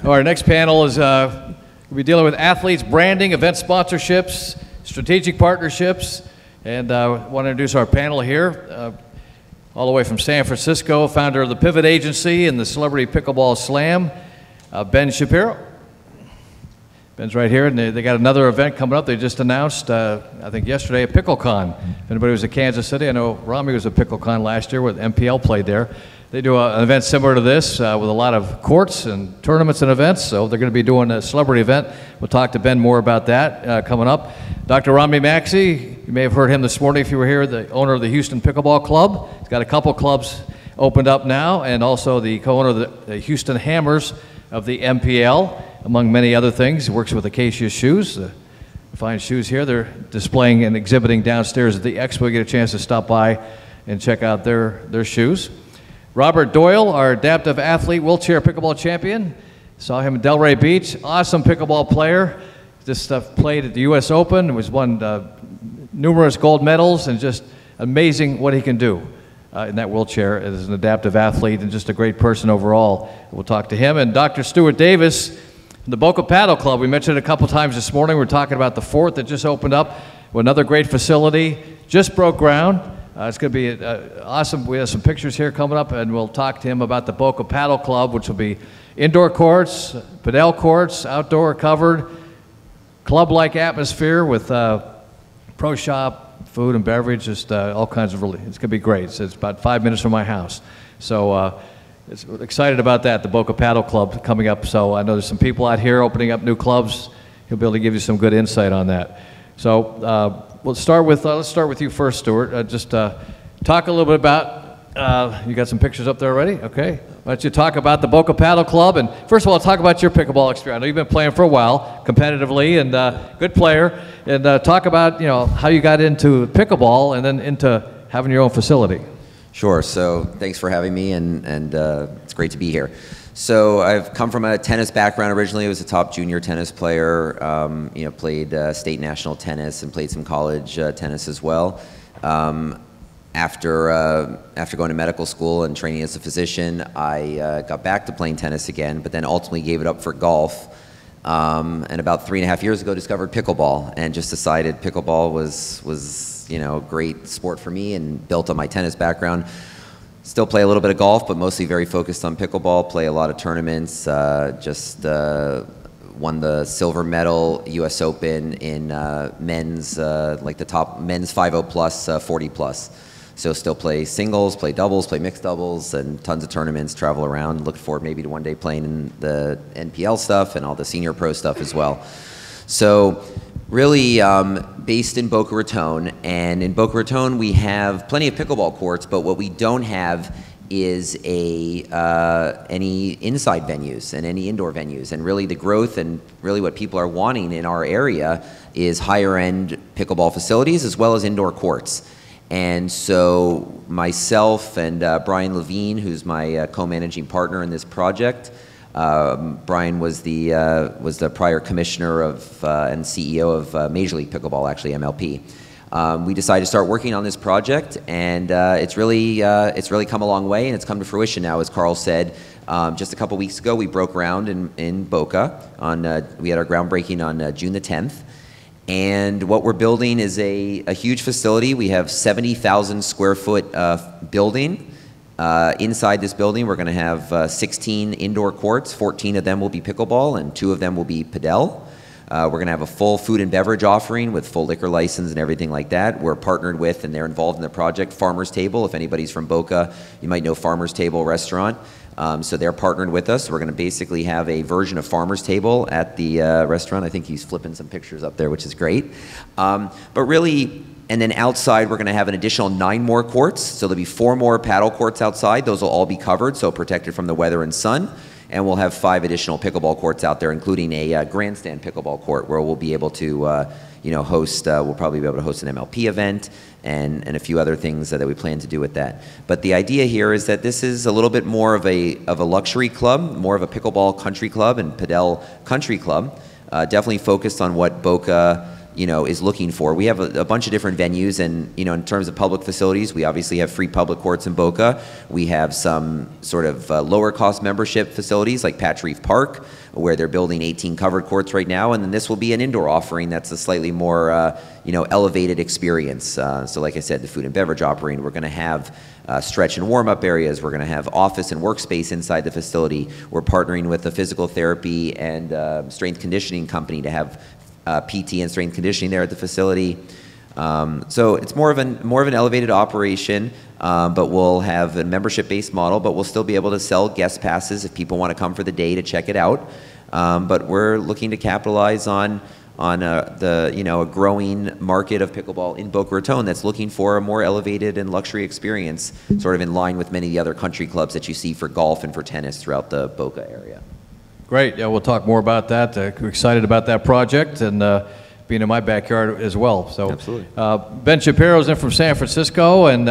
Our next panel is we'll be dealing with athletes, branding, event sponsorships, strategic partnerships, and I want to introduce our panel here. All the way from San Francisco, founder of the Pivot Agency and the Celebrity Pickleball Slam, Ben Shapiro. Ben's right here, and they got another event coming up. They just announced, I think yesterday, a PickleCon. If anybody was at Kansas City, I know Rommie was at PickleCon last year, with MPL played there. They do an event similar to this with a lot of courts and tournaments and events, so they're going to be doing a celebrity event. We'll talk to Ben more about that coming up. Dr. Rommie Maxey, you may have heard him this morning if you were here, the owner of the Houston Pickleball Club. He's got a couple clubs opened up now, and also the co-owner of the Houston Hammers of the MPL, among many other things. He works with Acacia Shoes. Fine shoes here. They're displaying and exhibiting downstairs at the expo. You get a chance to stop by and check out their shoes. Robert Doyle, our adaptive athlete, wheelchair pickleball champion. Saw him in Delray Beach. Awesome pickleball player. Just played at the U.S. Open. Was won numerous gold medals, and just amazing what he can do in that wheelchair as an adaptive athlete, and just a great person overall. We'll talk to him. And Dr. Stewart Davis from the Boca Paddle Club. We mentioned it a couple times this morning. We're talking about the fourth that just opened up with another great facility. Just broke ground. It's going to be awesome. We have some pictures here coming up, and we'll talk to him about the Boca Paddle Club, which will be indoor courts, padel courts, outdoor covered, club-like atmosphere with pro shop, food and beverage, just all kinds of really. It's going to be great. It's about 5 minutes from my house. So we're excited about that, the Boca Paddle Club coming up. So I know there's some people out here opening up new clubs. He'll be able to give you some good insight on that. So let's start with you first, Stewart. Just talk a little bit about, you got some pictures up there already? Okay. Why don't you talk about the Boca Paddle Club, and first of all, talk about your pickleball experience. I know you've been playing for a while, competitively, and good player, and talk about how you got into pickleball and then into having your own facility. Sure. So thanks for having me, and it's great to be here. So I've come from a tennis background originally. I was a top junior tennis player, played state national tennis and played some college tennis as well. After going to medical school and training as a physician, I got back to playing tennis again, but then ultimately gave it up for golf. And about 3.5 years ago, discovered pickleball, and just decided pickleball was a great sport for me, and built on my tennis background. Still play a little bit of golf, but mostly very focused on pickleball. Play a lot of tournaments. Just won the silver medal U.S. Open in men's, like the top men's 50 plus, 40 plus. So still play singles, play doubles, play mixed doubles, and tons of tournaments, travel around. Look forward maybe to one day playing in the NPL stuff and all the senior pro stuff as well. So really based in Boca Raton, and in Boca Raton we have plenty of pickleball courts, but what we don't have is any inside venues and any indoor venues. And really the growth and really what people are wanting in our area is higher end pickleball facilities as well as indoor courts. And so myself and Brian Levine, who's my co-managing partner in this project, Brian was the prior commissioner of and CEO of Major League Pickleball, actually MLP. We decided to start working on this project, and it's really come a long way, and it's come to fruition now. As Carl said, just a couple weeks ago, we broke ground in Boca. We had our groundbreaking on June the 10th. And what we're building is a huge facility. We have 70,000 square foot building. Inside this building, we're going to have 16 indoor courts. 14 of them will be pickleball, and 2 of them will be padel. We're going to have a full food and beverage offering with full liquor license and everything like that. We're partnered with, and they're involved in the project, Farmer's Table. If anybody's from Boca, you might know Farmer's Table restaurant. So they're partnered with us. We're going to basically have a version of Farmer's Table at the restaurant. I think he's flipping some pictures up there, which is great. But really, and then outside, we're going to have an additional 9 more courts. So there'll be 4 more paddle courts outside. Those will all be covered, so protected from the weather and sun. And we'll have 5 additional pickleball courts out there, including a grandstand pickleball court where we'll be able to host, we'll probably be able to host an MLP event and a few other things that we plan to do with that. But the idea here is that this is a little bit more of a luxury club, more of a pickleball country club and padel country club, definitely focused on what Boca is looking for. We have a bunch of different venues, and in terms of public facilities, we obviously have free public courts in Boca. We have some sort of lower cost membership facilities like Patch Reef Park, where they're building 18 covered courts right now, and then this will be an indoor offering that's a slightly more elevated experience. So like I said, the food and beverage offering, we're going to have stretch and warm-up areas. We're going to have office and workspace inside the facility. We're partnering with a physical therapy and strength conditioning company to have PT and strength conditioning there at the facility. So it's more of an elevated operation, but we'll have a membership-based model, but we'll still be able to sell guest passes if people want to come for the day to check it out. But we're looking to capitalize on a growing market of pickleball in Boca Raton that's looking for a more elevated and luxury experience, sort of in line with many of the other country clubs that you see for golf and for tennis throughout the Boca area. Great. Yeah, we'll talk more about that. We're excited about that project and being in my backyard as well. So, absolutely. Ben Shapiro's in from San Francisco, and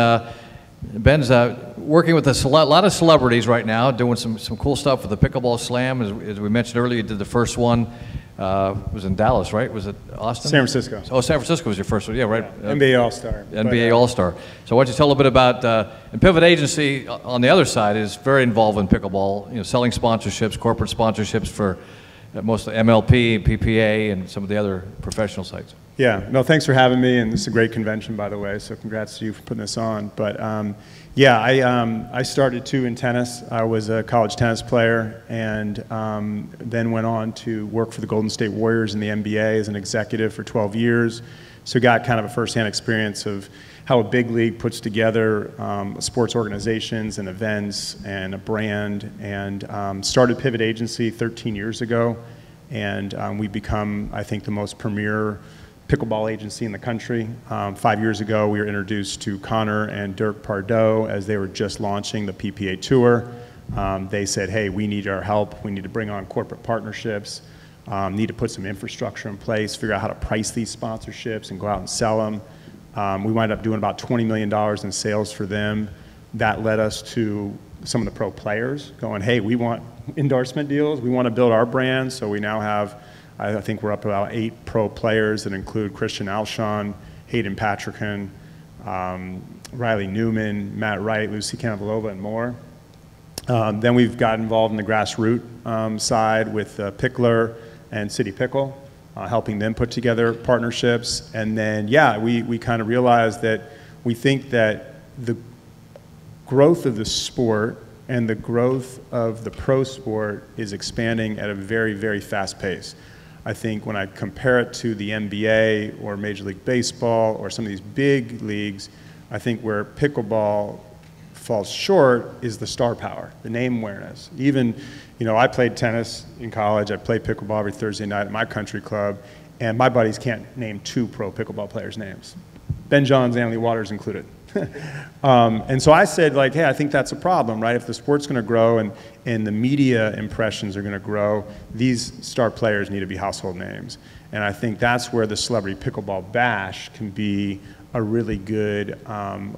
Ben's working with a lot of celebrities right now, doing some cool stuff with the Pickleball Slam. As we mentioned earlier, you did the first one. It was in Dallas, right? Was it Austin? San Francisco. Oh, San Francisco was your first one. Yeah, right. Yeah. NBA All-Star. NBA All-Star. So why don't you tell a bit about, and Pivot Agency on the other side is very involved in pickleball, selling sponsorships, corporate sponsorships for most of MLP, PPA, and some of the other professional sites. Yeah, no, thanks for having me, and this is a great convention, by the way, so congrats to you for putting this on. But yeah, I started too in tennis. I was a college tennis player, and then went on to work for the Golden State Warriors in the NBA as an executive for 12 years. So got kind of a firsthand experience of how a big league puts together sports organizations and events and a brand, and started Pivot Agency 13 years ago, and we've become, I think, the most premier pickleball agency in the country. 5 years ago, we were introduced to Connor and Dirk Pardo as they were just launching the PPA Tour. They said, hey, we need our help. We need to bring on corporate partnerships, need to put some infrastructure in place, figure out how to price these sponsorships and go out and sell them. We wound up doing about $20 million in sales for them. That led us to some of the pro players going, hey, we want endorsement deals. We want to build our brand. So we now have, I think we're up to about 8 pro players that include Christian Alshon, Hayden Patrickan, Riley Newman, Matt Wright, Lucy Canavalova, and more. Then we've got involved in the grassroots side with Pickler and City Pickle, helping them put together partnerships. And then, yeah, we kind of realized that we think that the growth of the sport and the growth of the pro sport is expanding at a very, very fast pace. I think when I compare it to the NBA or Major League Baseball or some of these big leagues, I think where pickleball falls short is the star power, the name awareness. Even, I played tennis in college. I played pickleball every Thursday night at my country club, and my buddies can't name 2 pro pickleball players' names. Ben Johns, Anthony Waters included. And so I said, like, hey, I think that's a problem, right? If the sport's going to grow and the media impressions are going to grow, these star players need to be household names. And I think that's where the Celebrity Pickleball Bash can be a really good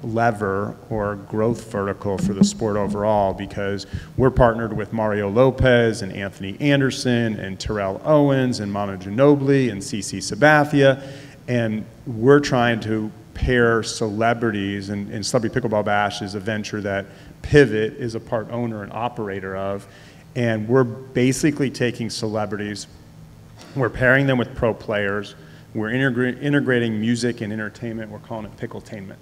lever or growth vertical for the sport overall, because we're partnered with Mario Lopez and Anthony Anderson and Terrell Owens and Manu Ginobili and CC Sabathia, and we're trying to pair celebrities, and Celebrity Pickleball Bash is a venture that Pivot is a part owner and operator of, and we're basically taking celebrities, we're pairing them with pro players, we're integrating music and entertainment, we're calling it Pickletainment.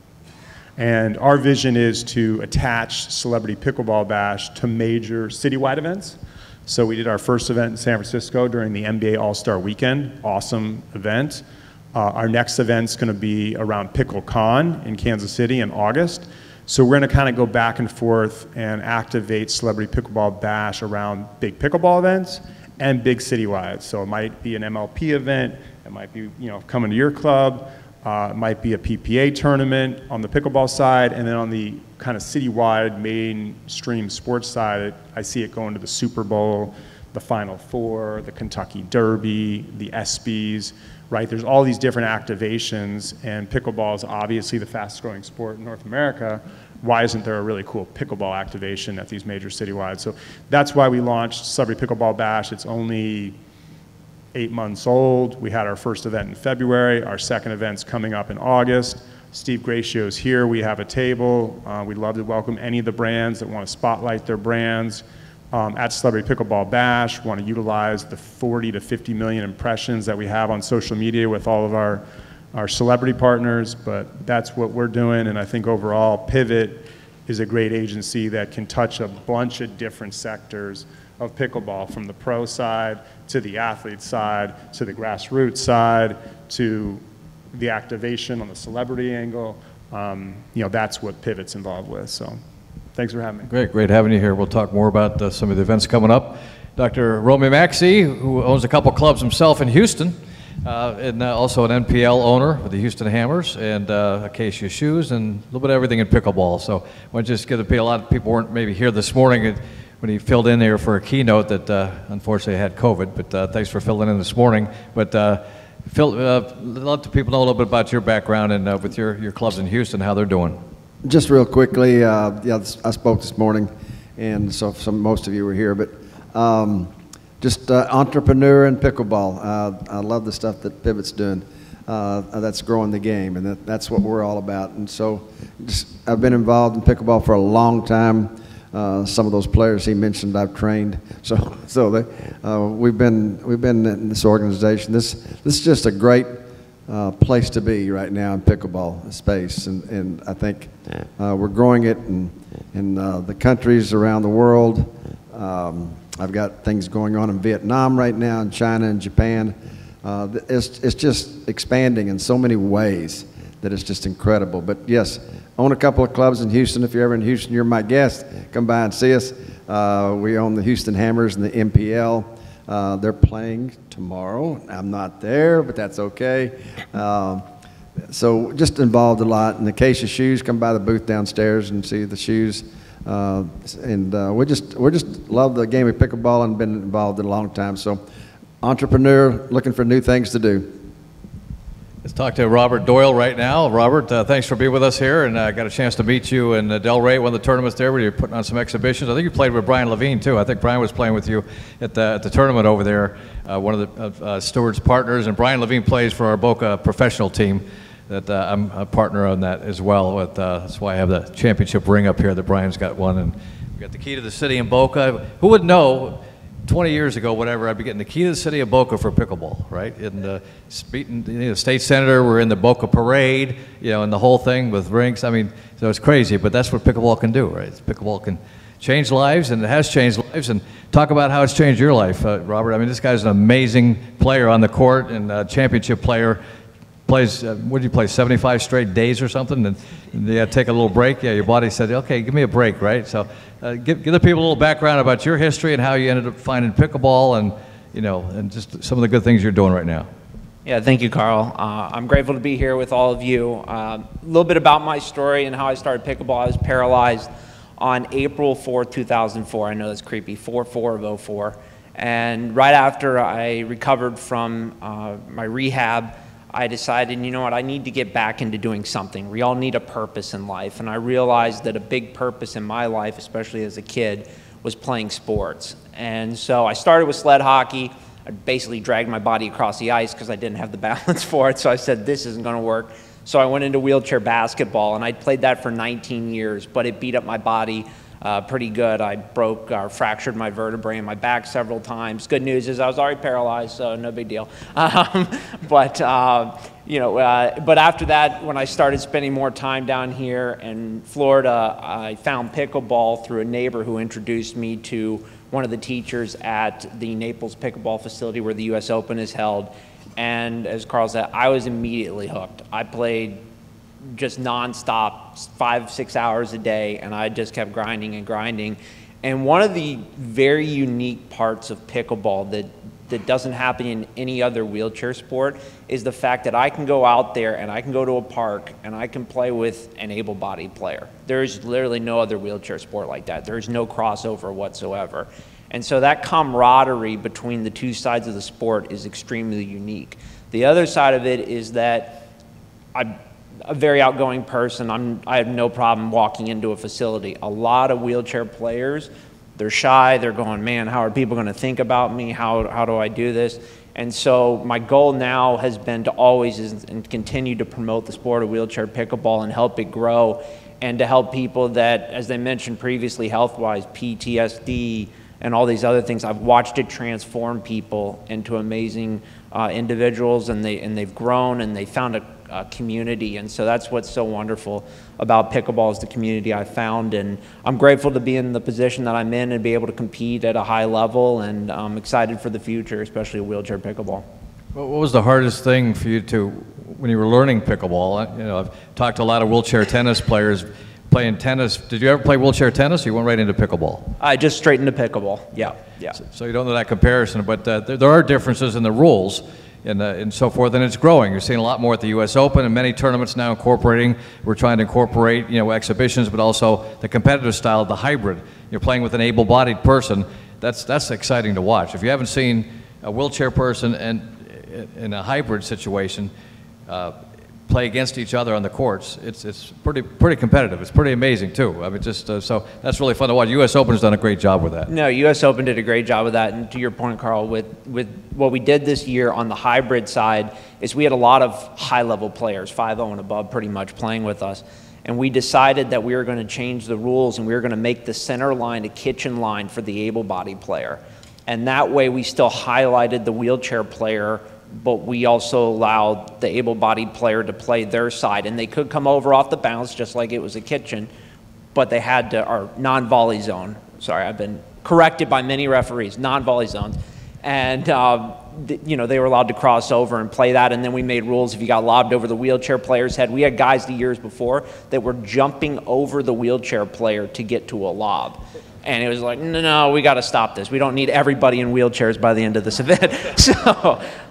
And our vision is to attach Celebrity Pickleball Bash to major citywide events. So we did our first event in San Francisco during the NBA All-Star Weekend, awesome event. Our next event's going to be around PickleCon in Kansas City in August. So we're going to kind of go back and forth and activate Celebrity Pickleball Bash around big pickleball events and big citywide. So it might be an MLP event, it might be coming to your club, it might be a PPA tournament on the pickleball side, and then on the kind of citywide mainstream sports side, I see it going to the Super Bowl, the Final Four, the Kentucky Derby, the ESPYs. Right, there's all these different activations, and pickleball is obviously the fastest growing sport in North America. Why isn't there a really cool pickleball activation at these major citywide? So that's why we launched Celebrity Pickleball Bash. It's only 8 months old. We had our first event in February. Our second event's coming up in August. Steve Gracio's here. We have a table. We'd love to welcome any of the brands that want to spotlight their brands. At Celebrity Pickleball Bash, want to utilize the 40 to 50 million impressions that we have on social media with all of our celebrity partners, but that's what we're doing, and I think overall Pivot is a great agency that can touch a bunch of different sectors of pickleball, from the pro side to the athlete side to the grassroots side to the activation on the celebrity angle. That's what Pivot's involved with, so. Thanks for having me. Great having you here. We'll talk more about some of the events coming up. Dr. Rommie Maxey, who owns a couple clubs himself in Houston, and also an NPL owner with the Houston Hammers and Acacia Shoes and a little bit of everything in pickleball. So I want to just get a lot of people weren't maybe here this morning when he filled in here for a keynote that unfortunately had COVID, but thanks for filling in this morning. But Phil, let the people know a little bit about your background and with your clubs in Houston, how they're doing. Just real quickly, I spoke this morning, and so most of you were here, but just entrepreneur in pickleball. I love the stuff that Pivot's doing. That's growing the game, and that's what we're all about. And so I've been involved in pickleball for a long time. Some of those players he mentioned I've trained. We've been in this organization. This is just a great place to be right now in pickleball space, and I think we're growing it in the countries around the world. I've got things going on in Vietnam right now, in China and Japan. It's just expanding in so many ways that it's just incredible. But yes, own a couple of clubs in Houston. If you're ever in Houston, you're my guest. Come by and see us. We own the Houston Hammers and the MPL. They're playing tomorrow. I'm not there, but that's okay. So just involved a lot. And Acacia Shoes, come by the booth downstairs and see the shoes. We just love the game of pickleball and been involved in a long time. So entrepreneur, looking for new things to do. Let's talk to Robert Doyle right now. Robert, thanks for being with us here, and I got a chance to meet you in Delray, one of the tournaments there where you're putting on some exhibitions. I think you played with Brian Levine too. I think Brian was playing with you at the tournament over there, one of the Stewart's partners, and Brian Levine plays for our Boca professional team that I'm a partner on that as well. That's why I have the championship ring up here that Brian's got one, and we got the key to the city in Boca. Who would know 20 years ago, whatever, I'd be getting the key to the city of Boca for pickleball, right? And meeting the state senator, we're in the Boca parade, and the whole thing with rinks. I mean, so it's crazy, but that's what pickleball can do, right? Pickleball can change lives, and it has changed lives. And talk about how it's changed your life, Robert. I mean, this guy's an amazing player on the court and a championship player. Plays, what did you play, 75 straight days or something? And you had to take a little break? Yeah, your body said, okay, give me a break, right? So give the people a little background about your history and how you ended up finding pickleball and just some of the good things you're doing right now. Yeah, thank you, Carl. I'm grateful to be here with all of you. A little bit about my story and how I started pickleball. I was paralyzed on April 4th, 2004. I know that's creepy, 4/4/04. And right after I recovered from my rehab, I decided, you know what, I need to get back into doing something. We all need a purpose in life, and I realized that a big purpose in my life, especially as a kid, was playing sports. And so I started with sled hockey. I basically dragged my body across the ice because I didn't have the balance for it, so I said, this isn't going to work. So I went into wheelchair basketball, and I played that for 19 years, but it beat up my body pretty good. I broke or fractured my vertebrae in my back several times. Good news is I was already paralyzed, so no big deal. But after that, when I started spending more time down here in Florida, I found pickleball through a neighbor who introduced me to one of the teachers at the Naples pickleball facility where the U.S. Open is held. And as Carl said, I was immediately hooked. I played just nonstop, 5-6 hours a day, and I just kept grinding and grinding. And one of the very unique parts of pickleball that doesn't happen in any other wheelchair sport is the fact that I can go out there and I can go to a park and I can play with an able-bodied player. There's literally no other wheelchair sport like that. There's no crossover whatsoever. And so that camaraderie between the two sides of the sport is extremely unique. The other side of it is that I'm a very outgoing person. I have no problem walking into a facility. A lot of wheelchair players they're shy, they're going, man, how are people going to think about me? How do I do this? And so my goal now has been to always and continue to promote the sport of wheelchair pickleball and help it grow, and to help people that, as they mentioned previously, health-wise, PTSD, and all these other things. I've watched it transform people into amazing individuals, and they've grown, and they found a community. And so that's what's so wonderful about pickleball, is the community I found. And I'm grateful to be in the position that I'm in and be able to compete at a high level, and I'm excited for the future, especially wheelchair pickleball. What was the hardest thing for you when you were learning pickleball? You know, I've talked to a lot of wheelchair tennis players playing tennis. Did you ever play wheelchair tennis, or you went right into pickleball? I just straight into pickleball, yeah. So you don't know that comparison, but there are differences in the rules and so forth, and it's growing. You're seeing a lot more at the U.S. Open, and many tournaments now we're trying to incorporate, exhibitions, but also the competitive style, the hybrid. You're playing with an able-bodied person. That's exciting to watch. If you haven't seen a wheelchair person in a hybrid situation play against each other on the courts, it's pretty competitive. It's pretty amazing too. I mean, so that's really fun to watch. U.S. Open's done a great job with that. No, U.S. Open did a great job with that. And to your point, Carl, with what we did this year on the hybrid side is we had a lot of high-level players, 5-0 and above, pretty much playing with us. And we decided that we were going to change the rules, and we were going to make the center line a kitchen line for the able-bodied player. And that way we still highlighted the wheelchair player, but we also allowed the able-bodied player to play their side. And they could come over off the bounce just like it was a kitchen, but they had to, our non-volley zone. Sorry, I've been corrected by many referees, non-volley zones. And, they were allowed to cross over and play that. And then we made rules if you got lobbed over the wheelchair player's head. We had guys the years before that were jumping over the wheelchair player to get to a lob. And it was like, no, we got to stop this. We don't need everybody in wheelchairs by the end of this event.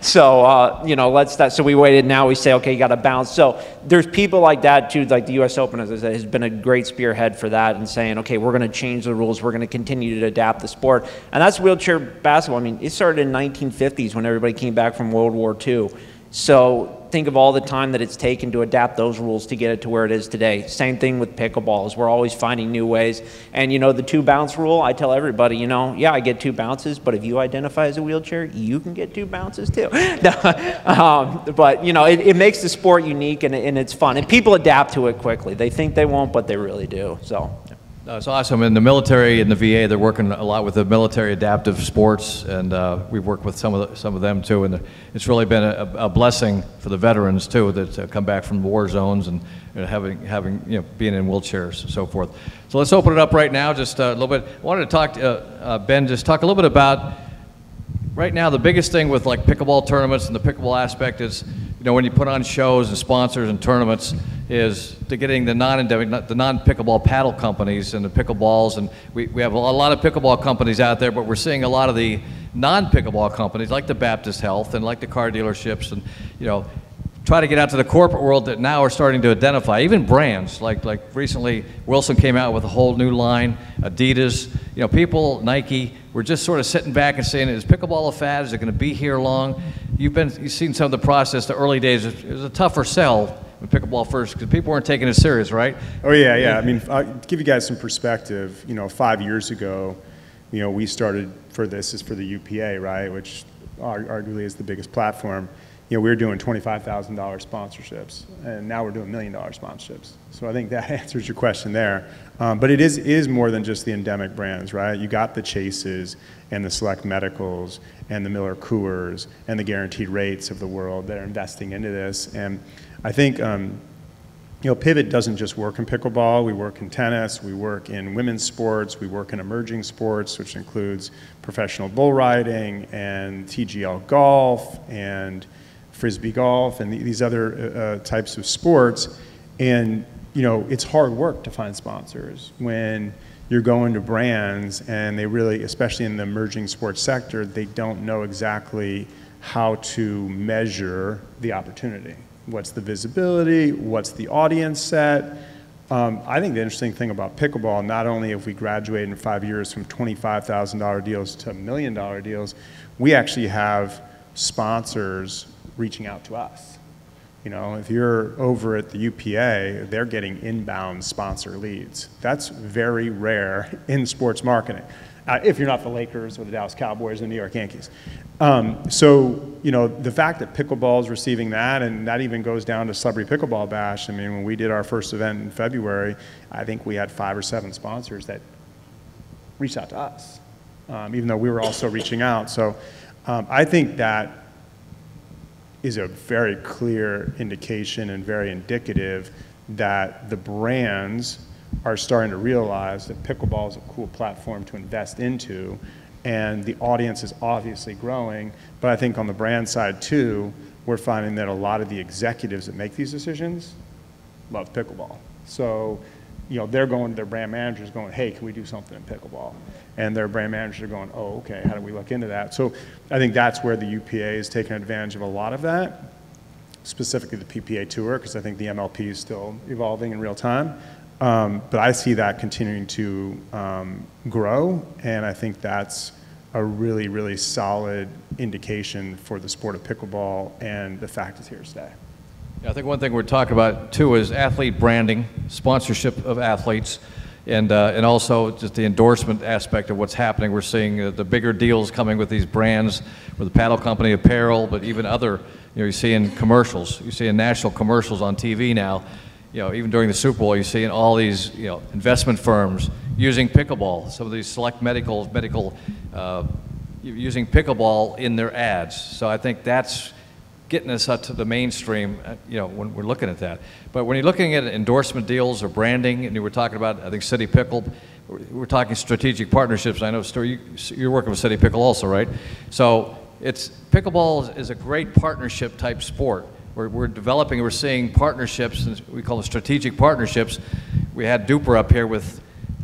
So we waited. Now we say, okay, you got to bounce. So there's people like that too, like the U.S. Open, as I said, has been a great spearhead for that, and saying, okay, we're going to change the rules. We're going to continue to adapt the sport. And that's wheelchair basketball. I mean, it started in the 1950s when everybody came back from World War II. So think of all the time that it's taken to adapt those rules to get it to where it is today. Same thing with pickleball, is we're always finding new ways. And the 2-bounce rule, I tell everybody, yeah, I get 2 bounces, but if you identify as a wheelchair, you can get 2 bounces too. But it makes the sport unique, and it's fun. And people adapt to it quickly. They think they won't, but they really do. So. It's awesome. In the military, in the VA, they're working a lot with the military adaptive sports, and we've worked with some of them too. And it's really been a blessing for the veterans too, that come back from war zones and having being in wheelchairs and so forth. So let's open it up right now, just a little bit. I wanted to talk to Ben, just talk a little bit about right now the biggest thing with like pickleball tournaments and the pickleball aspect is, when you put on shows and sponsors and tournaments, is to getting the non-endemic, the non-pickleball paddle companies and the pickleballs, and we have a lot of pickleball companies out there, but we're seeing a lot of the non-pickleball companies like the Baptist Health and like the car dealerships, and try to get out to the corporate world that now are starting to identify, even brands like recently Wilson came out with a whole new line, Adidas, people, Nike, we're just sort of sitting back and saying, is pickleball a fad? Is it going to be here long? You've seen some of the process, the early days. It was a tougher sell when pickleball first, because people weren't taking it serious, right? Oh yeah. I mean, I'll give you guys some perspective. 5 years ago, we started for the UPA, right, which arguably is the biggest platform. We were doing $25,000 sponsorships, and now we're doing $1 million sponsorships. So I think that answers your question there. But it is more than just the endemic brands, right? You got the Chases and the Select Medicals and the Miller Coors and the Guaranteed Rates of the world that are investing into this. And I think Pivot doesn't just work in pickleball. We work in tennis. We work in women's sports. We work in emerging sports, which includes professional bull riding and TGL golf and Frisbee golf and these other types of sports. And it's hard work to find sponsors when you're going to brands and they really, especially in the emerging sports sector, they don't know exactly how to measure the opportunity. What's the visibility? What's the audience set? I think the interesting thing about pickleball, not only if we graduate in 5 years from $25,000 deals to $1 million deals, we actually have sponsors reaching out to us. If you're over at the UPA, they're getting inbound sponsor leads. That's very rare in sports marketing. if you're not the Lakers or the Dallas Cowboys or the New York Yankees. So, you know, the fact that pickleball is receiving that, and that even goes down to Celebrity Pickleball Bash. I mean, when we did our first event in February, I think we had 5 or 7 sponsors that reached out to us, even though we were also reaching out. So I think that is a very clear indication and very indicative that the brands are starting to realize that pickleball is a cool platform to invest into, and the audience is obviously growing. But I think on the brand side too, we're finding that a lot of the executives that make these decisions love pickleball. So, you know, they're going to their brand managers going, hey, can we do something in pickleball? And their brand managers are going, oh, okay, how do we look into that? So I think that's where the UPA is taking advantage of a lot of that, specifically the PPA Tour, because I think the MLP is still evolving in real time. But I see that continuing to grow, and I think that's a really, really solid indication for the sport of pickleball and the fact it's here to stay. Yeah, I think one thing we're talking about too is athlete branding, sponsorship of athletes, and also just the endorsement aspect of what's happening. We're seeing the bigger deals coming with these brands, with the paddle company apparel, but even other, you know, you see in commercials, you see in national commercials on TV now. You know, even during the Super Bowl, you see in all these, you know, investment firms using pickleball. Some of these select medical using pickleball in their ads. So I think that's getting us up to the mainstream, you know, when we're looking at that. But when you're looking at endorsement deals or branding, and you were talking about, I think, City Pickle, we're talking strategic partnerships. I know, Stuart, you're working with City Pickle also, right? So pickleball is a great partnership type sport. We're developing, we're seeing partnerships, and we call them strategic partnerships. We had Duper up here with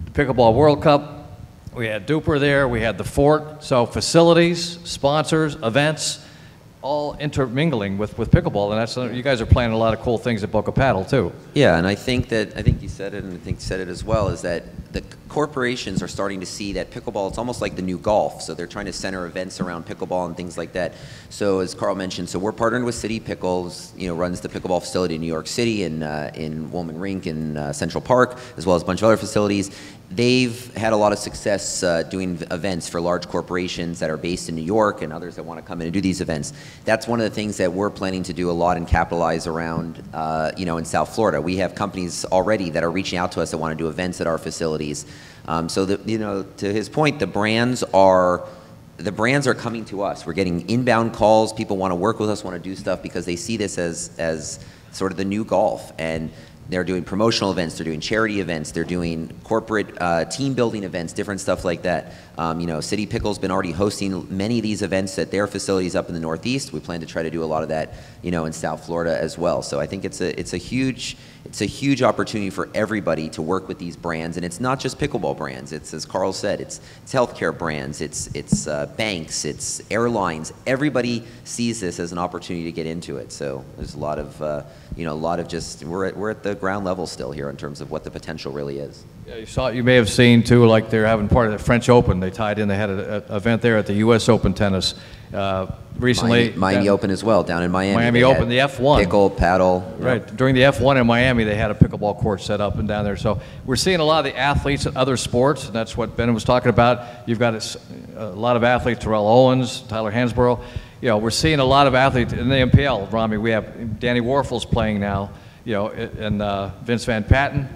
the Pickleball World Cup. We had Duper there, we had the Fort. So facilities, sponsors, events, all intermingling with pickleball, and that's, you guys are planning a lot of cool things at Boca Paddle too. Yeah, and I think you said it, and I think you said it as well, is that the corporations are starting to see that pickleball, it's almost like the new golf, so they're trying to center events around pickleball and things like that. So as Carl mentioned, so we're partnered with City Pickles, you know, runs the pickleball facility in New York City and in Woolman Rink in Central Park, as well as a bunch of other facilities. They've had a lot of success doing events for large corporations that are based in New York and others that want to come in and do these events. That's one of the things that we're planning to do a lot and capitalize around, you know, in South Florida. We have companies already that are reaching out to us that want to do events at our facilities. So that, you know, to his point, the brands are coming to us. We're getting inbound calls. People want to work with us, want to do stuff because they see this as sort of the new golf. And they're doing promotional events, they're doing charity events, they're doing corporate team building events, different stuff like that. You know, City Pickle's been already hosting many of these events at their facilities up in the Northeast. We plan to try to do a lot of that, you know, in South Florida as well. So I think it's a huge opportunity for everybody to work with these brands, and it's not just pickleball brands. It's, as Carl said, it's healthcare brands, it's banks, it's airlines. Everybody sees this as an opportunity to get into it. So there's a lot of you know, we're at the ground level still here in terms of what the potential really is. Yeah, you may have seen too, like they're having part of the French Open. They tied in. They had an event there at the U.S. Open tennis recently. Miami Open as well, down in Miami. Miami Open, the F1. Pickle, paddle. Right. Yep. During the F1 in Miami, they had a pickleball court set up and down there. So we're seeing a lot of the athletes at other sports, and that's what Ben was talking about. You've got a lot of athletes, Terrell Owens, Tyler Hansborough. You know, we're seeing a lot of athletes in the MPL. Rommie, we have Danny Warfel's playing now. You know, and Vince Van Patten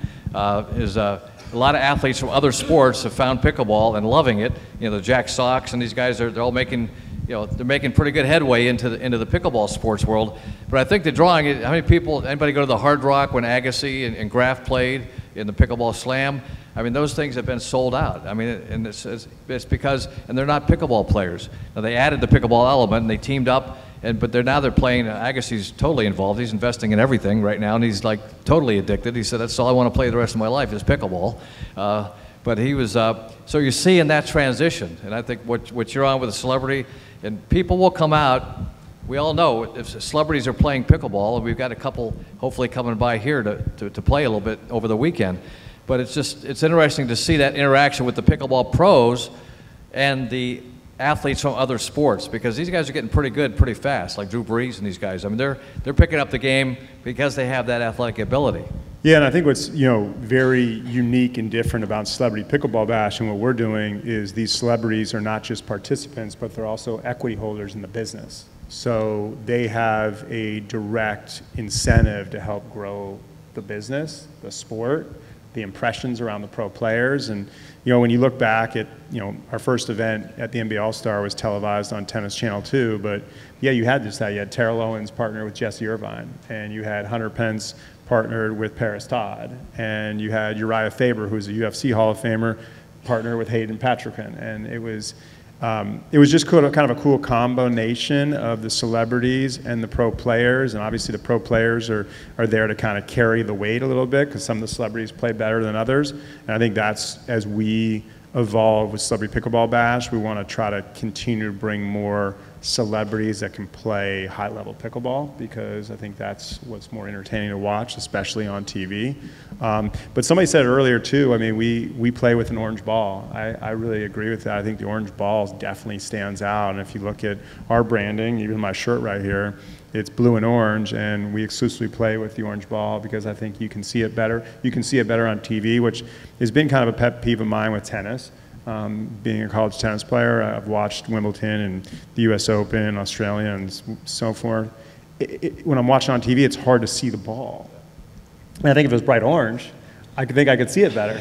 is a lot of athletes from other sports have found pickleball and loving it. You know, the Jack Sox and these guys they're all making, you know, they're making pretty good headway into the pickleball sports world. But I think the drawing, how many people, anybody go to the Hard Rock when Agassi and Graff played in the Pickleball Slam? I mean, those things have been sold out. I mean, and it's because, and they're not pickleball players. Now, they added the pickleball element and they teamed up, but now they're playing. Agassi's totally involved. He's investing in everything right now, and he's like totally addicted. He said, that's all I want to play the rest of my life is pickleball. But he was, so you're seeing that transition, and I think what you're on with a celebrity, and people will come out. We all know if celebrities are playing pickleball, and we've got a couple hopefully coming by here to play a little bit over the weekend. But it's interesting to see that interaction with the pickleball pros and the athletes from other sports, because these guys are getting pretty good pretty fast, like Drew Brees and these guys. I mean, they're picking up the game because they have that athletic ability. Yeah, and I think what's very unique and different about Celebrity Pickleball Bash and what we're doing is these celebrities are not just participants, but they're also equity holders in the business. So they have a direct incentive to help grow the business, the sport, the impressions around the pro players. And when you look back at our first event at the NBA All-Star was televised on Tennis Channel 2, but yeah, you had just that. You had Terrell Owens partnered with Jesse Irvine, and you had Hunter Pence partnered with Paris Todd, and you had Uriah Faber, who's a UFC Hall of Famer, partnered with Hayden Patrickin, and it was just kind of a cool combination of the celebrities and the pro players, and obviously the pro players are there to kind of carry the weight a little bit because some of the celebrities play better than others, and I think that's, as we evolve with Celebrity Pickleball Bash, we want to try to continue to bring more celebrities that can play high-level pickleball, because I think that's what's more entertaining to watch, especially on TV. But somebody said it earlier too, I mean, we play with an orange ball. I really agree with that. I think the orange ball definitely stands out, and if you look at our branding, even my shirt right here, it's blue and orange, and we exclusively play with the orange ball because I think you can see it better. You can see it better on TV, which has been kind of a pet peeve of mine with tennis. Being a college tennis player, I've watched Wimbledon and the US Open, Australia, and so forth. When I'm watching on TV, it's hard to see the ball. And I think if it was bright orange, I think I could see it better.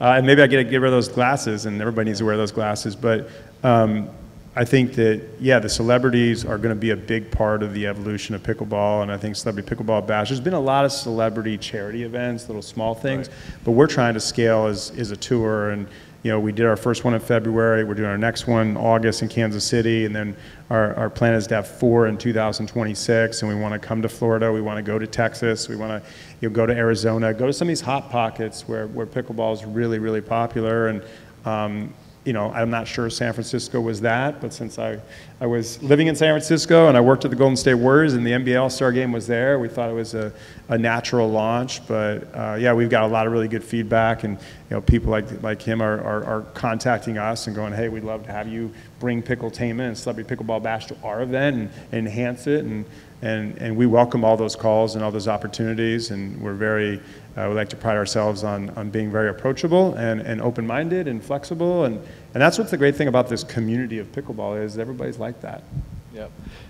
And maybe I get rid of those glasses, and everybody needs to wear those glasses. But I think that, yeah, the celebrities are going to be a big part of the evolution of pickleball, and I think Celebrity Pickleball Bash, there's been a lot of celebrity charity events, little small things, right, but we're trying to scale as a tour, and we did our first one in February, we're doing our next one in August in Kansas City, and then our plan is to have 4 in 2026, and we want to come to Florida, we want to go to Texas, we want to go to Arizona, go to some of these hot pockets where pickleball is really, really popular, and I'm not sure San Francisco was that, but since I was living in San Francisco and I worked at the Golden State Warriors and the NBA All-Star Game was there, we thought it was a natural launch. But yeah, we've got a lot of really good feedback, and people like him are contacting us and going, hey, we'd love to have you bring Pickletainment and Celebrity Pickleball Bash to our event and enhance it. And we welcome all those calls and all those opportunities, and we're very, we like to pride ourselves on being very approachable and open-minded and flexible, and that's what's the great thing about this community of pickleball is everybody's like that. Yeah.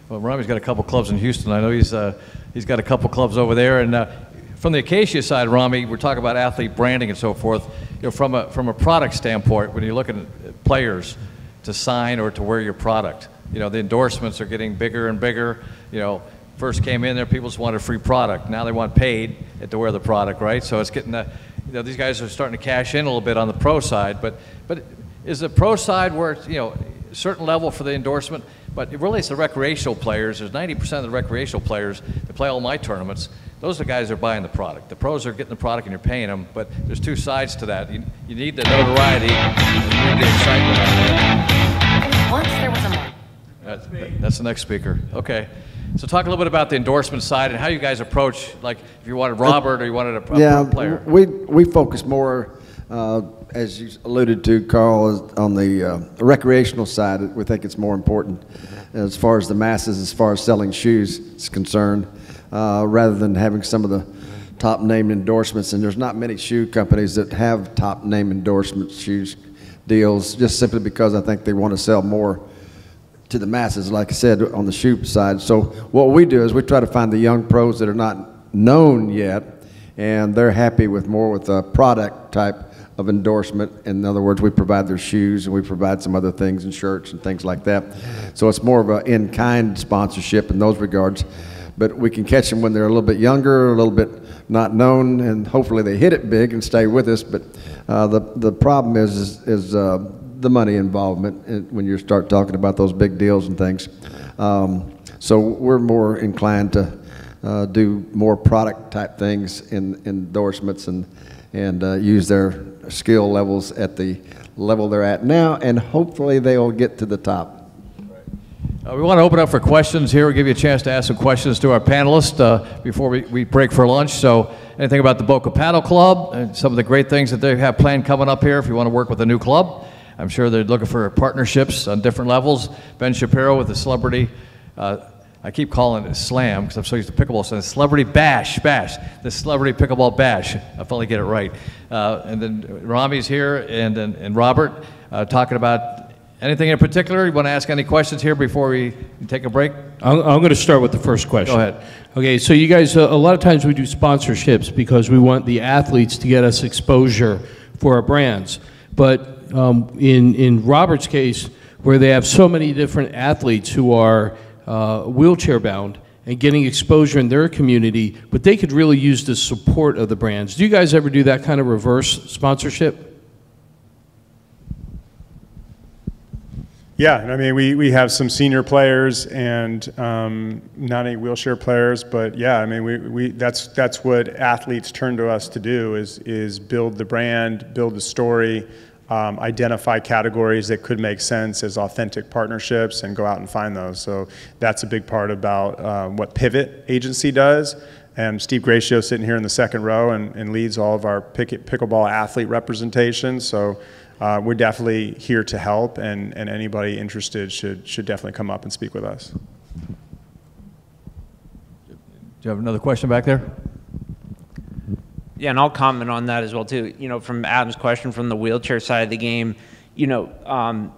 Well, Rommie's got a couple clubs in Houston. I know he's got a couple clubs over there, and from the Acacia side, Rommie, we're talking about athlete branding and so forth. From a product standpoint, when you're looking at players to sign or to wear your product, the endorsements are getting bigger and bigger. First came in there, people just wanted free product. Now they want paid to wear the product, right? So it's getting, these guys are starting to cash in a little bit on the pro side. But is the pro side where it's, a certain level for the endorsement? But really, it's the recreational players. There's 90% of the recreational players that play all my tournaments. Those are the guys that are buying the product. The pros are getting the product and you're paying them. But there's two sides to that. You need the notoriety, you need the excitement out there. Once there was a mark. That's the next speaker. Okay. So talk a little bit about the endorsement side and how you guys approach, like if you wanted Robert or you wanted a pro player. We focus more, as you alluded to, Carl, on the recreational side. We think it's more important as far as the masses, as far as selling shoes is concerned, rather than having some of the top name endorsements. And there's not many shoe companies that have top name endorsement shoes deals, just simply because I think they want to sell more to the masses, like I said, on the shoe side. So what we do is we try to find the young pros that are not known yet, and they're happy with a product type of endorsement. In other words, we provide their shoes and we provide some other things and shirts and things like that. So it's more of an in-kind sponsorship in those regards. But we can catch them when they're a little bit younger, a little bit not known, and hopefully they hit it big and stay with us. But the problem is the money involvement when you start talking about those big deals and things. So we're more inclined to do more product type things in endorsements and use their skill levels at the level they're at now, and hopefully they'll get to the top. We want to open up for questions here. We'll give you a chance to ask some questions to our panelists before we break for lunch. So anything about the Boca Paddle Club and some of the great things that they have planned coming up here if you want to work with a new club. I'm sure they're looking for partnerships on different levels. Ben Shapiro with the Celebrity I keep calling it Slam because I'm so used to pickleball. So Celebrity Bash, the Celebrity Pickleball Bash. I'll finally get it right. And then Rommie's here, and Robert talking about anything in particular. You want to ask any questions here before we take a break? I'm going to start with the first question. Go ahead. Okay, so you guys, a lot of times we do sponsorships because we want the athletes to get us exposure for our brands. But in Robert's case, where they have so many different athletes who are wheelchair bound and getting exposure in their community, but they could really use the support of the brands. Do you guys ever do that kind of reverse sponsorship? Yeah, I mean, we have some senior players and not any wheelchair players, but yeah, I mean, that's what athletes turn to us to do is build the brand, build the story, identify categories that could make sense as authentic partnerships and go out and find those. So that's a big part about what Pivot Agency does. And Steve Gratio sitting here in the second row and leads all of our pickleball athlete representation. So we're definitely here to help, and anybody interested should definitely come up and speak with us. Do you have another question back there? Yeah, and I'll comment on that as well too. You know, from Adam's question from the wheelchair side of the game, you know,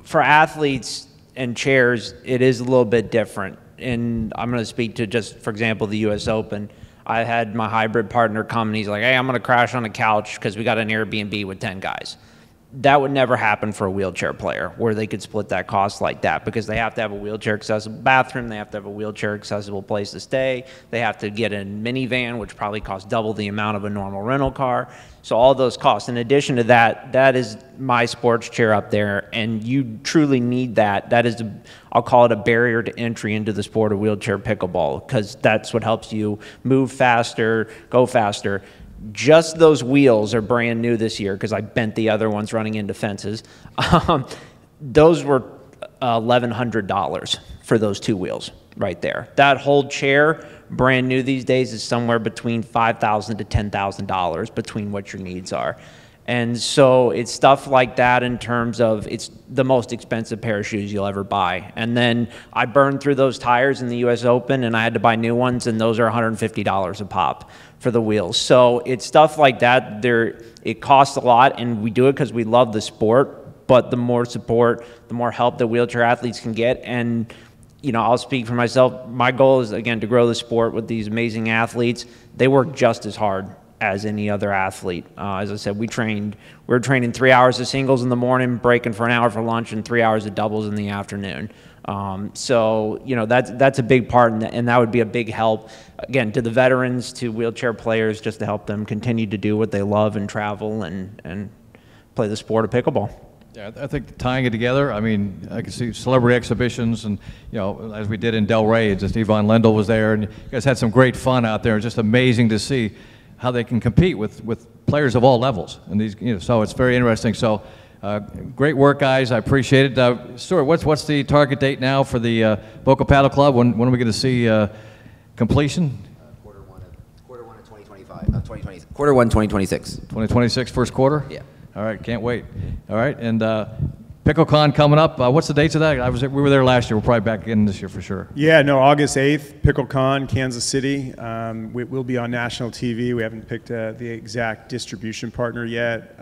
for athletes and chairs, it is a little bit different. And I'm going to speak to just, for example, the U.S. Open. I had my hybrid partner come and he's like, hey, I'm going to crash on a couch because we got an Airbnb with 10 guys. That would never happen for a wheelchair player where they could split that cost like that because they have to have a wheelchair accessible bathroom, they have to have a wheelchair accessible place to stay, they have to get a minivan, which probably costs double the amount of a normal rental car. So all those costs. In addition to that, that is my sports chair up there, and you truly need that. That is, I'll call it a barrier to entry into the sport of wheelchair pickleball because that's what helps you move faster, go faster. Just those wheels are brand new this year because I bent the other ones running into fences. Those were $1,100 for those two wheels right there. That whole chair, brand new these days, is somewhere between $5,000 to $10,000 between what your needs are. And so it's stuff like that in terms of it's the most expensive pair of shoes you'll ever buy. And then I burned through those tires in the U.S. Open and I had to buy new ones, and those are $150 a pop for the wheels. So it's stuff like that. It costs a lot, and we do it because we love the sport, but the more support, the more help that wheelchair athletes can get. And you know, I'll speak for myself. My goal is, again, to grow the sport with these amazing athletes. They work just as hard as any other athlete. As I said, we were training 3 hours of singles in the morning, breaking for an hour for lunch, and 3 hours of doubles in the afternoon. So, you know, that's a big part, and that would be a big help, again, to the veterans, to wheelchair players, just to help them continue to do what they love and travel and play the sport of pickleball. Yeah, I think tying it together, I mean, I can see celebrity exhibitions, and, you know, as we did in Delray, just Yvonne Lendl was there, and you guys had some great fun out there. It's just amazing to see how they can compete with players of all levels. And these, you know, so it's very interesting. So great work, guys. I appreciate it. Stewart, what's the target date now for the Boca Paddle Club? When are we going to see completion? Quarter one of 2025. Quarter one 2026. 2026, first quarter? Yeah. All right, can't wait. All right, and PickleCon coming up. What's the dates of that? We were there last year. We're probably back in this year for sure. Yeah, no, August 8th, PickleCon, Kansas City. We'll be on national TV. We haven't picked the exact distribution partner yet,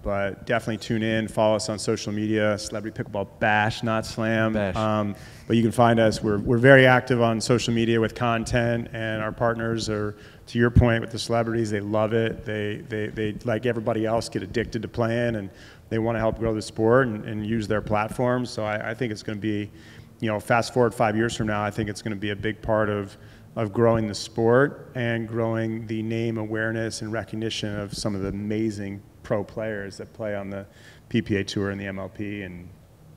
but definitely tune in. Follow us on social media, Celebrity Pickleball Bash, not Slam. Bash. But you can find us. We're very active on social media with content, and our partners are, to your point, with the celebrities. They love it. They like everybody else, get addicted to playing, and they want to help grow the sport and use their platforms. So I think it's going to be, you know, fast forward 5 years from now, I think it's going to be a big part of growing the sport and growing the name awareness and recognition of some of the amazing pro players that play on the PPA Tour and the MLP and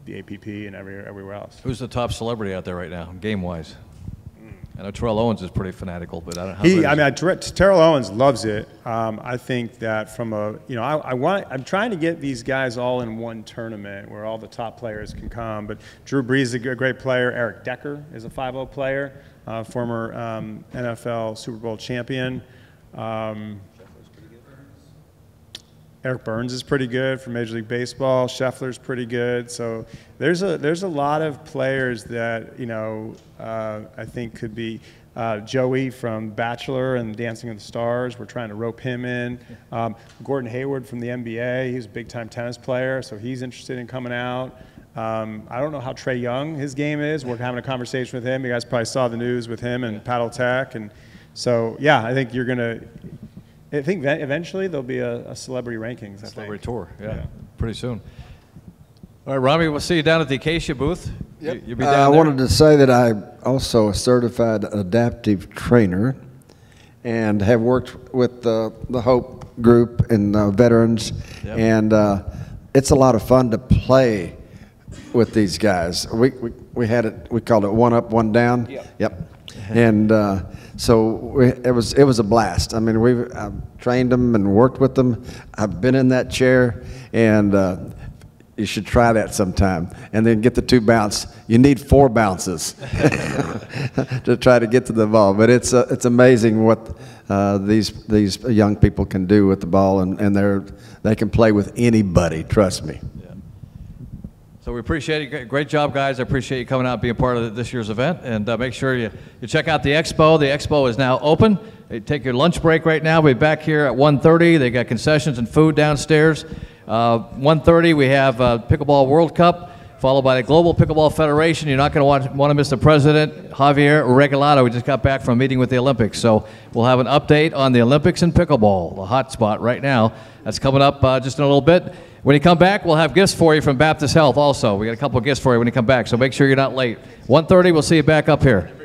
the APP and everywhere else. Who's the top celebrity out there right now, game-wise? I know Terrell Owens is pretty fanatical, but I don't know. Terrell Owens loves it. I think that from a, you know, I'm trying to get these guys all in one tournament where all the top players can come. But Drew Brees is a great player. Eric Decker is a 5-0 player, former NFL Super Bowl champion. Eric Burns is pretty good for Major League Baseball. Scheffler's pretty good. So there's a lot of players that I think could be. Joey from Bachelor and Dancing with the Stars, we're trying to rope him in. Gordon Hayward from the NBA, he's a big-time tennis player, so he's interested in coming out. I don't know how Trey Young, his game is. We're having a conversation with him. You guys probably saw the news with him and Paddle Tech. And so, yeah, I think I think eventually there'll be a celebrity rankings, I Celebrity think. tour, yeah, pretty soon. All right, Rommie, we'll see you down at the Acacia booth. Yep. You'll be down I there. wanted to say that I'm also a certified adaptive trainer and have worked with the Hope group and veterans. Yep. And it's a lot of fun to play with these guys. We had it, we called it one up, one down. Yep. And so it was a blast. I mean, I've trained them and worked with them. I've been in that chair, and you should try that sometime. And then get the 2 bounce. You need 4 bounces to try to get to the ball. But it's amazing what these young people can do with the ball, and they can play with anybody. Trust me. Yeah. So we appreciate it. Great job, guys. I appreciate you coming out and being part of this year's event. And make sure you check out the expo. The expo is now open. Take your lunch break right now. We'll be back here at 1:30. They got concessions and food downstairs. 1:30 we have Pickleball World Cup, followed by the Global Pickleball Federation. You're not going to want to miss the president, Javier Regalado. We just got back from a meeting with the Olympics. So we'll have an update on the Olympics and pickleball, the hot spot right now. That's coming up just in a little bit. When you come back, we'll have gifts for you from Baptist Health also. We got a couple of gifts for you when you come back, so make sure you're not late. 1:30, we'll see you back up here.